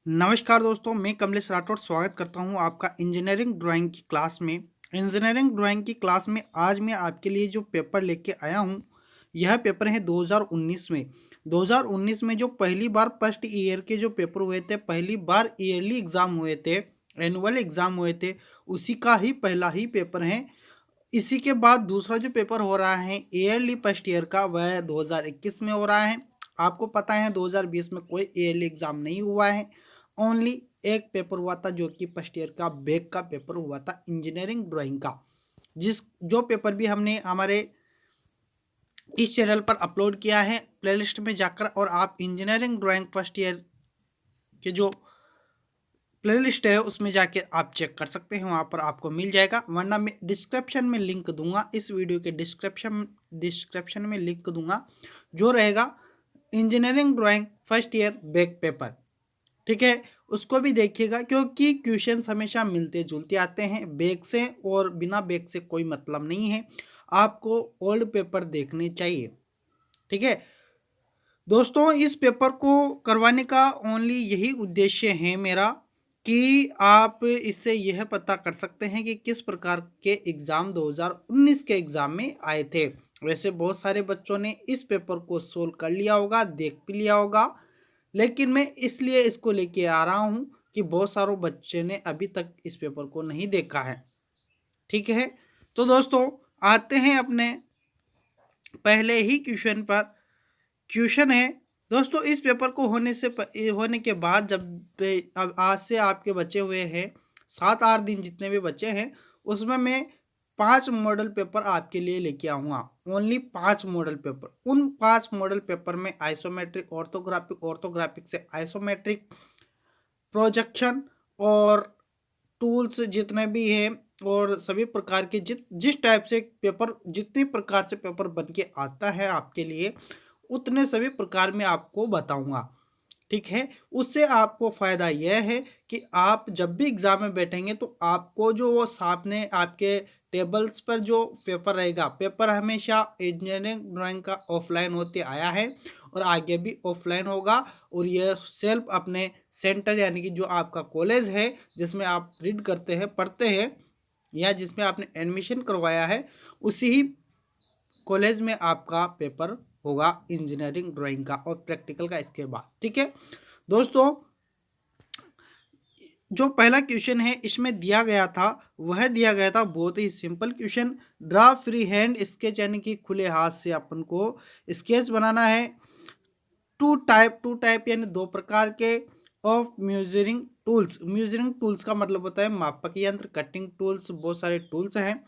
नमस्कार दोस्तों, मैं कमलेश राठौर स्वागत करता हूं आपका इंजीनियरिंग ड्राइंग की क्लास में। इंजीनियरिंग ड्राइंग की क्लास में आज मैं आपके लिए जो पेपर लेके आया हूं, यह पेपर है 2019 में। 2019 में जो पहली बार फर्स्ट ईयर के जो पेपर हुए थे, पहली बार ईयरली एग्ज़ाम हुए थे, एनुअल एग्ज़ाम हुए थे, उसी का ही पहला ही पेपर है। इसी के बाद दूसरा जो पेपर हो रहा है ईयरली फर्स्ट ईयर का, वह 2021 में हो रहा है। आपको पता है 2020 में कोई ईयरली एग्ज़ाम नहीं हुआ है। ओनली एक पेपर हुआ था जो कि फर्स्ट ईयर का बैक का पेपर हुआ था इंजीनियरिंग ड्राइंग का, जिस जो पेपर भी हमने हमारे इस चैनल पर अपलोड किया है प्लेलिस्ट में जाकर, और आप इंजीनियरिंग ड्राइंग फर्स्ट ईयर के जो प्लेलिस्ट है उसमें जाके आप चेक कर सकते हैं, वहाँ पर आपको मिल जाएगा। वरना मैं डिस्क्रिप्शन में लिंक दूंगा, इस वीडियो के डिस्क्रिप्शन में लिंक दूंगा जो रहेगा engineering drawing first year back paper. ठीक है, उसको भी देखिएगा क्योंकि क्वेश्चंस हमेशा मिलते जुलते आते हैं बैक से, और बिना बैक से कोई मतलब नहीं है। आपको ओल्ड पेपर देखने चाहिए। ठीक है दोस्तों, इस पेपर को करवाने का ओनली यही उद्देश्य है मेरा कि आप इससे यह पता कर सकते हैं कि किस प्रकार के एग्ज़ाम 2019 के एग्ज़ाम में आए थे। वैसे बहुत सारे बच्चों ने इस पेपर को सोल्व कर लिया होगा, देख भी लिया होगा, लेकिन मैं इसलिए इसको लेके आ रहा हूँ कि बहुत सारों बच्चे ने अभी तक इस पेपर को नहीं देखा है। ठीक है, तो दोस्तों आते हैं अपने पहले ही क्वेश्चन पर। क्वेश्चन है दोस्तों, इस पेपर को होने के बाद अब आज से आपके बचे हुए हैं 7-8 दिन, जितने भी बचे हैं उसमें मैं 5 मॉडल पेपर आपके लिए लेके आऊँगा। Only 5 model paper. उन 5 मॉडल पेपर में आइसोमेट्रिक, ऑर्थोग्राफिक, ऑर्थोग्राफिक से आइसोमेट्रिक, प्रोजेक्शन और टूल्स जितने भी हैं, और सभी प्रकार के जिस टाइप से पेपर, जितनी प्रकार से पेपर बन के आता है आपके लिए, उतने सभी प्रकार में आपको बताऊंगा। ठीक है, उससे आपको फ़ायदा यह है कि आप जब भी एग्ज़ाम में बैठेंगे तो आपको जो वो सामने आपके टेबल्स पर जो पेपर रहेगा, पेपर हमेशा इंजीनियरिंग ड्राइंग का ऑफलाइन होते आया है और आगे भी ऑफलाइन होगा। और ये सेल्फ अपने सेंटर, यानी कि जो आपका कॉलेज है जिसमें आप रीड करते हैं, पढ़ते हैं, या जिसमें आपने एडमिशन करवाया है, उसी ही कॉलेज में आपका पेपर होगा इंजीनियरिंग ड्राइंग का और प्रैक्टिकल का इसके बाद। ठीक है दोस्तों, जो पहला क्वेश्चन है इसमें दिया गया था, वह दिया गया था बहुत ही simple question. Draw free hand sketch, यानी कि खुले हाथ से अपन को स्केच बनाना है। टू टाइप यानी दो प्रकार के ऑफ म्यूजरिंग टूल्स। म्यूजरिंग टूल्स का मतलब होता है मापक यंत्र, कटिंग टूल्स, बहुत सारे टूल्स हैं।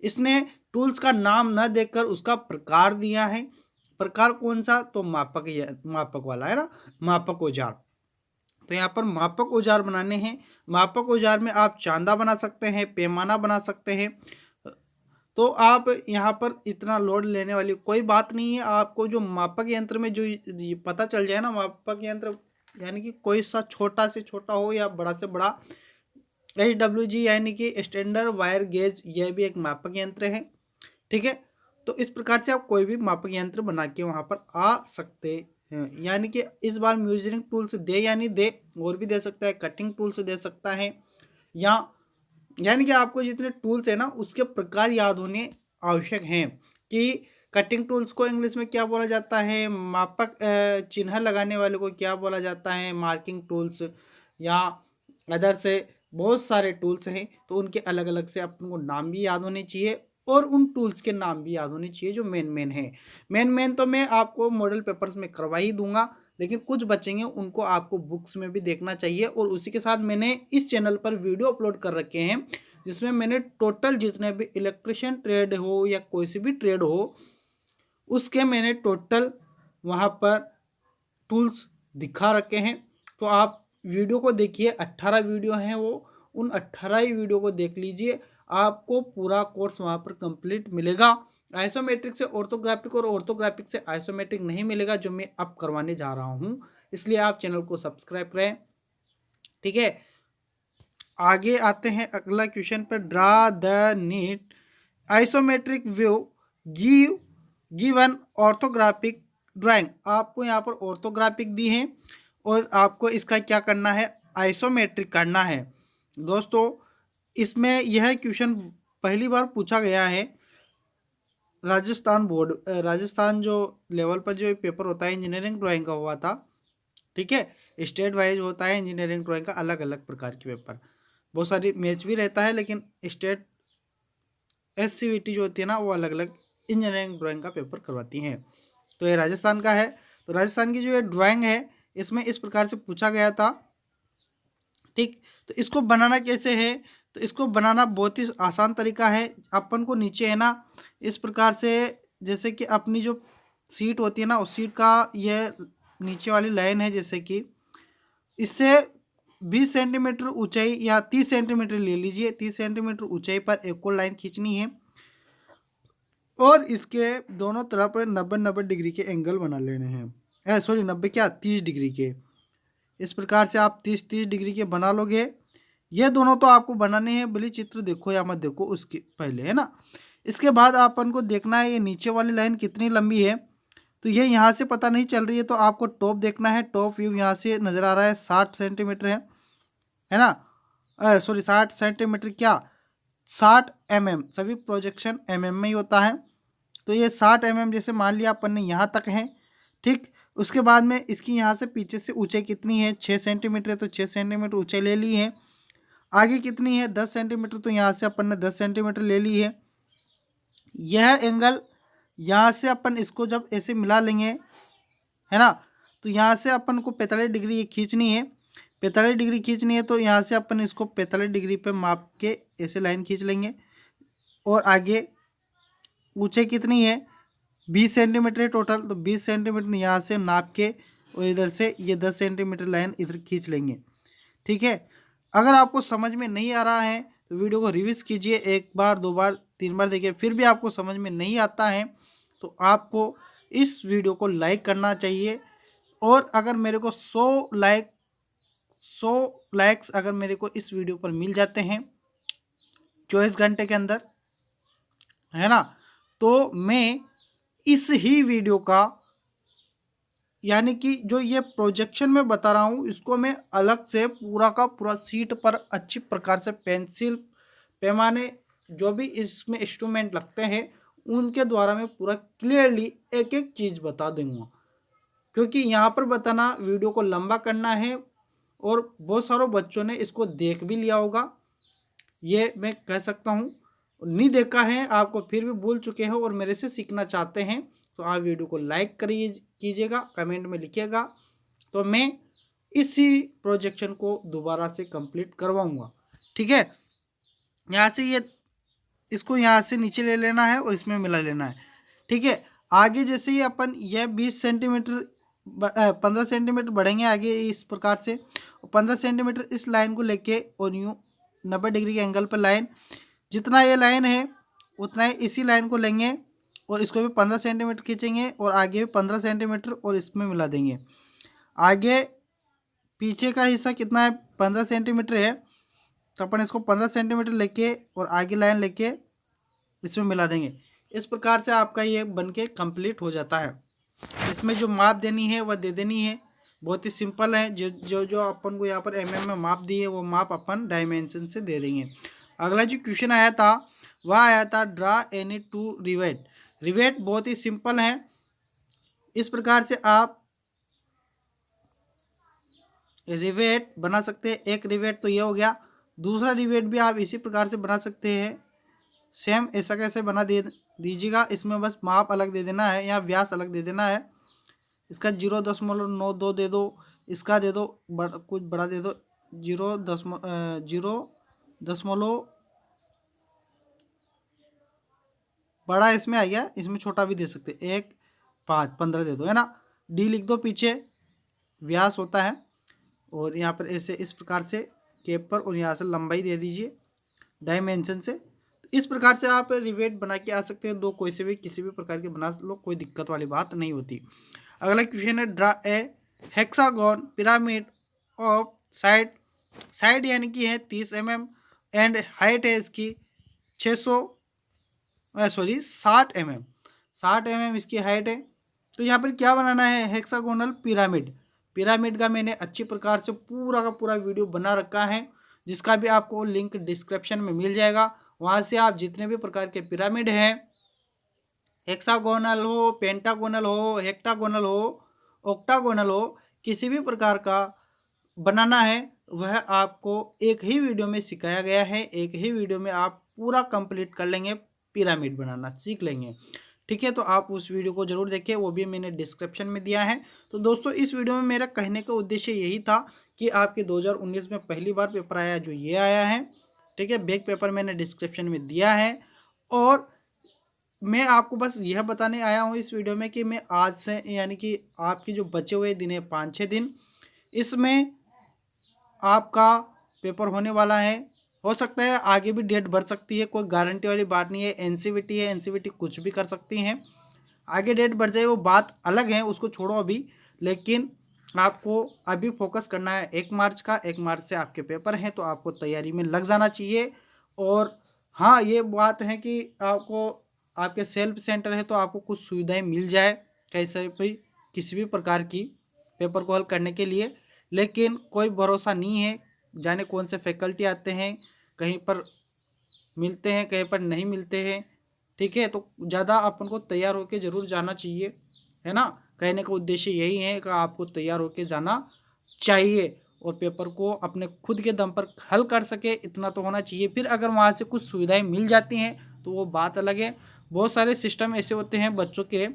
इसने टूल्स का नाम न देकर उसका प्रकार दिया है। प्रकार कौन सा? तो मापक वाला है ना, मापक औजार। तो यहाँ पर मापक औजार बनाने हैं। मापक औजार में आप चांदा बना सकते हैं, पैमाना बना सकते हैं। तो आप यहाँ पर इतना लोड लेने वाली कोई बात नहीं है। आपको जो मापक यंत्र में जो ये पता चल जाए ना, मापक यंत्र यानी कि कोई सा छोटा से छोटा हो या बड़ा से बड़ा, HWG यानी कि स्टैंडर्ड वायर गेज, यह भी एक मापक यंत्र है। ठीक है, तो इस प्रकार से आप कोई भी मापक यंत्र बना के वहाँ पर आ सकते हैं। यानी कि इस बार म्यूजरिंग टूल्स दे यानी दे, और भी दे सकता है, कटिंग टूल्स दे सकता है, या यानी कि आपको जितने टूल्स है ना उसके प्रकार याद होने आवश्यक हैं। कि कटिंग टूल्स को इंग्लिश में क्या बोला जाता है, मापक चिन्ह लगाने वाले को क्या बोला जाता है, मार्किंग टूल्स, या अदर से बहुत सारे टूल्स हैं, तो उनके अलग अलग से अपन को नाम भी याद होने चाहिए, और उन टूल्स के नाम भी याद होने चाहिए जो मेन है। मेन तो मैं आपको मॉडल पेपर्स में करवा ही दूंगा, लेकिन कुछ बचेंगे उनको आपको बुक्स में भी देखना चाहिए। और उसी के साथ मैंने इस चैनल पर वीडियो अपलोड कर रखे हैं जिसमें मैंने टोटल जितने भी इलेक्ट्रिशियन ट्रेड हो या कोई सी भी ट्रेड हो, उसके मैंने टोटल वहाँ पर टूल्स दिखा रखे हैं। तो आप वीडियो को देखिए, 18 वीडियो हैं वो, उन 18 ही वीडियो को देख लीजिए, आपको पूरा कोर्स वहाँ पर कंप्लीट मिलेगा। आइसोमेट्रिक से ऑर्थोग्राफिक और ऑर्थोग्राफिक से आइसोमेट्रिक नहीं मिलेगा, जो मैं अब करवाने जा रहा हूँ। इसलिए आप चैनल को सब्सक्राइब करें। ठीक है, आगे आते हैं अगला क्वेश्चन पर। Draw the neat isometric view given orthographic drawing. आपको यहाँ पर ऑर्थोग्राफिक दी है और आपको इसका क्या करना है, आइसोमेट्रिक करना है। दोस्तों इसमें यह क्वेश्चन पहली बार पूछा गया है राजस्थान बोर्ड, राजस्थान जो लेवल पर जो पेपर होता है इंजीनियरिंग ड्राइंग का हुआ था। ठीक है, स्टेट वाइज होता है इंजीनियरिंग ड्राइंग का अलग अलग प्रकार के पेपर, बहुत सारी मैच भी रहता है, लेकिन स्टेट SCVT जो होती है ना वो अलग अलग इंजीनियरिंग ड्राइंग का पेपर करवाती हैं। तो ये राजस्थान का है। तो राजस्थान की जो ये ड्राइंग है इसमें इस प्रकार से पूछा गया था। ठीक, तो इसको बनाना कैसे है, तो इसको बनाना बहुत ही आसान तरीका है। अपन को नीचे है ना इस प्रकार से, जैसे कि अपनी जो सीट होती है ना उस सीट का ये नीचे वाली लाइन है, जैसे कि इससे 20 सेंटीमीटर ऊंचाई या 30 सेंटीमीटर ले लीजिए, 30 सेंटीमीटर ऊंचाई पर एक और लाइन खींचनी है और इसके दोनों तरफ 90-90 डिग्री के एंगल बना लेने हैं। सॉरी 90 क्या 30 डिग्री के। इस प्रकार से आप 30-30 डिग्री के बना लोगे। ये दोनों तो आपको बनाने हैं, भले चित्र देखो या मत देखो उसके पहले, है ना। इसके बाद अपन को देखना है ये नीचे वाली लाइन कितनी लंबी है। तो ये यहाँ से पता नहीं चल रही है तो आपको टॉप देखना है। टॉप व्यू यहाँ से नज़र आ रहा है 60 सेंटीमीटर है ना। सॉरी 60 सेंटीमीटर क्या 60 mm, सभी प्रोजेक्शन mm में ही होता है। तो ये 60 mm जैसे मान लिया अपन ने यहाँ तक है। ठीक, उसके बाद में इसकी यहाँ से पीछे से ऊंचाई कितनी है 6 सेंटीमीटर है, तो 6 सेंटीमीटर ऊंचाई ले ली है। आगे कितनी है 10 सेंटीमीटर, तो यहाँ से अपन ने 10 सेंटीमीटर ले ली है। यह एंगल यहाँ से अपन इसको जब ऐसे मिला लेंगे, है ना, तो यहाँ से अपन को 45 डिग्री ये खींचनी है। 45 डिग्री खींचनी है तो यहाँ से अपन इसको 45 डिग्री पे माप के ऐसे लाइन खींच लेंगे। और आगे ऊंचाई कितनी है 20 सेंटीमीटर है टोटल, तो 20 सेंटीमीटर यहाँ से नाप के और इधर से ये 10 सेंटीमीटर लाइन इधर खींच लेंगे। ठीक है, अगर आपको समझ में नहीं आ रहा है तो वीडियो को रिवीज कीजिए, 1 बार 2 बार 3 बार देखिए, फिर भी आपको समझ में नहीं आता है तो आपको इस वीडियो को लाइक करना चाहिए। और अगर मेरे को 100 लाइक्स अगर मेरे को इस वीडियो पर मिल जाते हैं 24 घंटे के अंदर, है ना, तो मैं इस ही वीडियो का यानी कि जो ये प्रोजेक्शन में बता रहा हूँ इसको मैं अलग से पूरा का पूरा सीट पर अच्छी प्रकार से पेंसिल पैमाने जो भी इसमें इंस्ट्रूमेंट लगते हैं उनके द्वारा मैं पूरा क्लियरली एक एक चीज़ बता दूंगा। क्योंकि यहाँ पर बताना वीडियो को लंबा करना है और बहुत सारों बच्चों ने इसको देख भी लिया होगा, ये मैं कह सकता हूँ। नहीं देखा है आपको फिर भी भूल चुके हो और मेरे से सीखना चाहते हैं तो आप वीडियो को लाइक करिए कीजिएगा, कमेंट में लिखिएगा, तो मैं इसी प्रोजेक्शन को दोबारा से कंप्लीट करवाऊंगा। ठीक है, यहाँ से ये इसको यहाँ से नीचे ले लेना है और इसमें मिला लेना है। ठीक है, आगे जैसे ही अपन यह 20 सेंटीमीटर 15 सेंटीमीटर बढ़ेंगे आगे इस प्रकार से, 15 सेंटीमीटर इस लाइन को लेके और यूँ 90 डिग्री के एंगल पर लाइन, जितना ये लाइन है उतना ही इसी लाइन को लेंगे और इसको भी 15 सेंटीमीटर खींचेंगे और आगे भी 15 सेंटीमीटर और इसमें मिला देंगे। आगे पीछे का हिस्सा कितना है 15 सेंटीमीटर है, तो अपन इसको 15 सेंटीमीटर लेके और आगे लाइन लेके इसमें मिला देंगे। इस प्रकार से आपका ये बन के कम्प्लीट हो जाता है। इसमें जो माप देनी है वह दे देनी है, बहुत ही सिंपल है। जो जो जो अपन को यहाँ पर में माप दी है वो माप अपन डायमेंशन से दे देंगे। अगला जो क्वेश्चन आया था वह आया था draw any two rivet. Rivet बहुत ही सिंपल है, इस प्रकार से आप रिवेट बना सकते हैं। एक रिवेट तो ये हो गया, दूसरा रिवेट भी आप इसी प्रकार से बना सकते हैं। सेम ऐसा कैसे बना दीजिएगा, इसमें बस माप अलग दे देना है या व्यास अलग दे देना है। इसका 0.92 दे दो, इसका दे दो कुछ बड़ा दे दो 0.0 बड़ा इसमें आ गया, इसमें छोटा भी दे सकते 1 5 15 दे दो, है ना। डी लिख दो पीछे व्यास होता है और यहाँ पर ऐसे इस प्रकार से केप पर और यहाँ से लंबाई दे दीजिए डायमेंशन से। इस प्रकार से आप रिवेट बना के आ सकते हैं। दो कोई से भी किसी भी प्रकार के बना लो, कोई दिक्कत वाली बात नहीं होती। अगला क्वेश्चन है draw a hexagon pyramid of side, side यानी कि है 30 mm एंड हाइट है इसकी 60 mm, 60 mm इसकी हाइट है। तो यहाँ पर क्या बनाना है हेक्सागोनल पिरामिड। पिरामिड का मैंने अच्छी प्रकार से पूरा का पूरा वीडियो बना रखा है, जिसका भी आपको लिंक डिस्क्रिप्शन में मिल जाएगा। वहाँ से आप जितने भी प्रकार के पिरामिड हैं, हेक्सागोनल हो, पेंटागोनल हो, हेक्टागोनल हो, ऑक्टागोनल हो, किसी भी प्रकार का बनाना है वह आपको एक ही वीडियो में सिखाया गया है। एक ही वीडियो में आप पूरा कंप्लीट कर लेंगे, पिरामिड बनाना सीख लेंगे। ठीक है, तो आप उस वीडियो को जरूर देखिए, वो भी मैंने डिस्क्रिप्शन में दिया है। तो दोस्तों इस वीडियो में मेरा कहने का उद्देश्य यही था कि आपके 2019 में पहली बार पेपर आया जो ये आया है। ठीक है, बैक पेपर मैंने डिस्क्रिप्शन में दिया है। और मैं आपको बस यह बताने आया हूँ इस वीडियो में कि मैं आज से यानी कि आपकी जो बचे हुए दिन है 5-6 दिन, इसमें आपका पेपर होने वाला है। हो सकता है आगे भी डेट बढ़ सकती है, कोई गारंटी वाली बात नहीं है। एनसीवीटी है, एनसीवीटी कुछ भी कर सकती हैं, आगे डेट बढ़ जाए वो बात अलग है, उसको छोड़ो अभी। लेकिन आपको अभी फोकस करना है 1 मार्च का। 1 मार्च से आपके पेपर हैं, तो आपको तैयारी में लग जाना चाहिए। और हाँ, ये बात है कि आपको आपके सेल्फ सेंटर है तो आपको कुछ सुविधाएं मिल जाए कैसे भी किसी भी प्रकार की पेपर को हल करने के लिए। लेकिन कोई भरोसा नहीं है, जाने कौन से फैकल्टी आते हैं, कहीं पर मिलते हैं कहीं पर नहीं मिलते हैं। ठीक है, तो ज़्यादा अपन को तैयार होकर ज़रूर जाना चाहिए, है ना। कहने का उद्देश्य यही है कि आपको तैयार होकर जाना चाहिए और पेपर को अपने खुद के दम पर हल कर सके, इतना तो होना चाहिए। फिर अगर वहाँ से कुछ सुविधाएं मिल जाती हैं तो वो बात अलग है। बहुत सारे सिस्टम ऐसे होते हैं बच्चों के,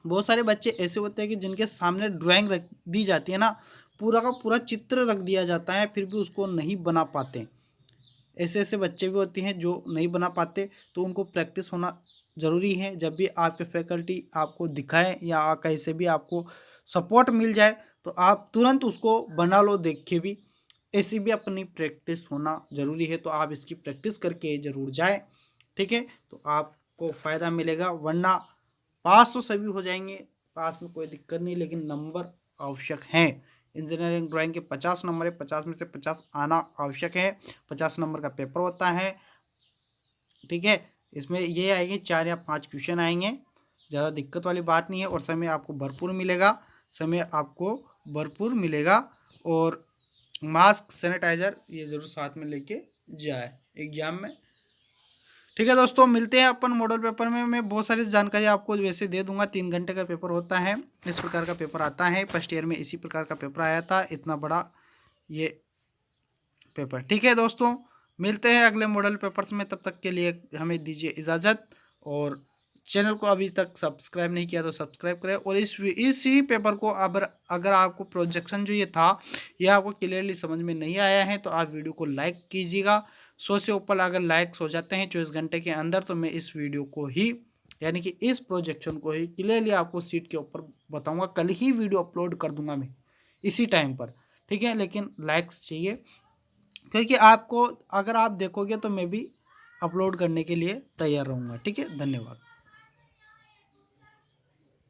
बहुत सारे बच्चे ऐसे होते हैं कि जिनके सामने ड्राइंग रख दी जाती है ना, पूरा का पूरा चित्र रख दिया जाता है, फिर भी उसको नहीं बना पाते। ऐसे ऐसे बच्चे भी होते हैं जो नहीं बना पाते, तो उनको प्रैक्टिस होना ज़रूरी है। जब भी आपके फैकल्टी आपको दिखाए या कहीं भी आपको सपोर्ट मिल जाए तो आप तुरंत उसको बना लो देख के भी। ऐसी भी अपनी प्रैक्टिस होना ज़रूरी है, तो आप इसकी प्रैक्टिस करके ज़रूर जाए। ठीक है, तो आपको फ़ायदा मिलेगा। वरना पास तो सभी हो जाएंगे, पास में कोई दिक्कत नहीं, लेकिन नंबर आवश्यक हैं। इंजीनियरिंग ड्राइंग के 50 नंबर है, 50 में से 50 आना आवश्यक है। 50 नंबर का पेपर होता है। ठीक है, इसमें ये आएंगे 4 या 5 क्वेश्चन आएंगे, ज़्यादा दिक्कत वाली बात नहीं है। और समय आपको भरपूर मिलेगा, समय आपको भरपूर मिलेगा। और मास्क सैनिटाइज़र ये ज़रूर साथ में लेके जाए एग्ज़ाम में। ठीक है दोस्तों, मिलते हैं अपन मॉडल पेपर में। मैं बहुत सारी जानकारी आपको वैसे दे दूंगा। 3 घंटे का पेपर होता है, इस प्रकार का पेपर आता है। फर्स्ट ईयर में इसी प्रकार का पेपर आया था, इतना बड़ा ये पेपर। ठीक है दोस्तों, मिलते हैं अगले मॉडल पेपर्स में। तब तक के लिए हमें दीजिए इजाज़त। और चैनल को अभी तक सब्सक्राइब नहीं किया तो सब्सक्राइब करें। और इसी पेपर को अगर आपको प्रोजेक्शन जो ये था ये आपको क्लियरली समझ में नहीं आया है तो आप वीडियो को लाइक कीजिएगा। 100 से ऊपर अगर लाइक्स हो जाते हैं 24 घंटे के अंदर तो मैं इस वीडियो को ही यानी कि इस प्रोजेक्शन को ही क्लियरली आपको सीट के ऊपर बताऊंगा। कल ही वीडियो अपलोड कर दूंगा मैं इसी टाइम पर। ठीक है, लेकिन लाइक्स चाहिए, क्योंकि आपको अगर आप देखोगे तो मैं भी अपलोड करने के लिए तैयार रहूँगा। ठीक है, धन्यवाद।